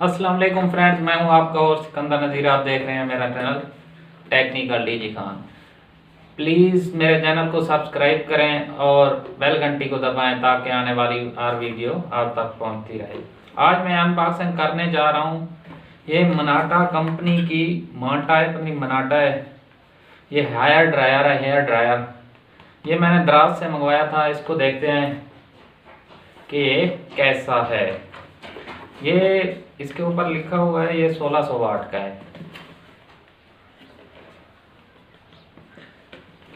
अस्सलाम वालेकुम फ्रेंड्स, मैं हूं आपका और सिकंदर नज़ीर। आप देख रहे हैं मेरा channel technical DG Khan. Please मेरे चैनल को सब्सक्राइब करें और बेल घंटी को दबाएं ताकि आने वाली हर वीडियो आप तक पहुंचती रहे। आज मैं अनबॉक्सिंग करने जा रहा हूं ये मनाटा कंपनी की मनाटा है। ये हेयर ड्रायर ये मैंने दराज से मंगवाया था। इसको देखते हैं कि ये कैसा है। ये इसके ऊपर लिखा हुआ है ये 1600 वाट का है।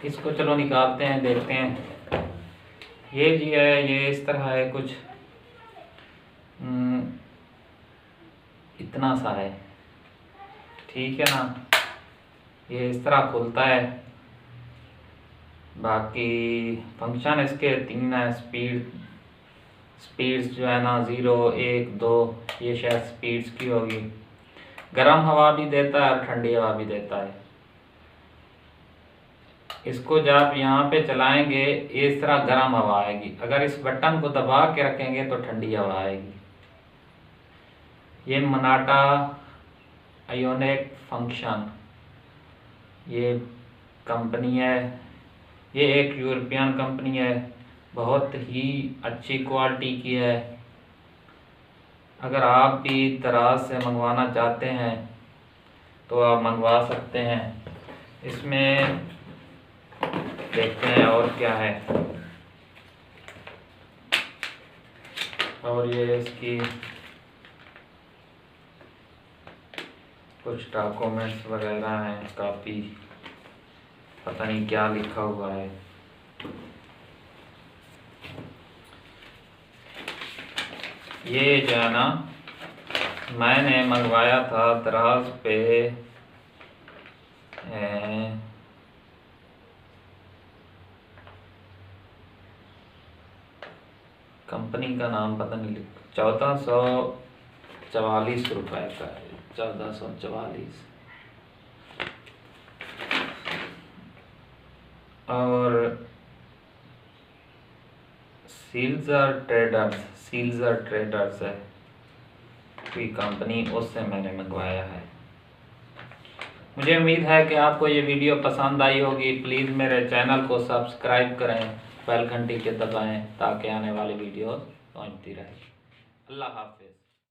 इसको चलो निकालते हैं, देखते हैं। ये जी है, ये इस तरह है कुछ, इतना सा है, ठीक है ना। ये इस तरह खुलता है। बाकी फंक्शन इसके 3 है। स्पीड्स जो है ना 0, 1, 2, ये शायद स्पीड्स की होगी। गर्म हवा भी देता है और ठंडी हवा भी देता है। इसको जब यहाँ पे चलाएंगे इस तरह गर्म हवा आएगी, अगर इस बटन को दबा के रखेंगे तो ठंडी हवा आएगी। ये मनाटा आयोनिक फंक्शन ये कंपनी है। ये एक यूरोपियन कंपनी है, बहुत ही अच्छी क्वालिटी की है। अगर आप भी दराज से मंगवाना चाहते हैं तो आप मंगवा सकते हैं। इसमें देखते हैं और क्या है। और ये इसकी कुछ डॉक्यूमेंट्स वगैरह हैं, काफ़ी पता नहीं क्या लिखा हुआ है। ये जो है ना मैंने मंगवाया था दराज पे, कंपनी का नाम पता नहीं लिखा, 1444 रुपये का है। 1444। और सील्जर ट्रेडर्स है कोई कंपनी, उससे मैंने मंगवाया है। मुझे उम्मीद है कि आपको ये वीडियो पसंद आई होगी। प्लीज़ मेरे चैनल को सब्सक्राइब करें, बेल घंटी के दबाएं ताकि आने वाली वीडियो पहुंचती रहे। अल्लाह हाफिज़।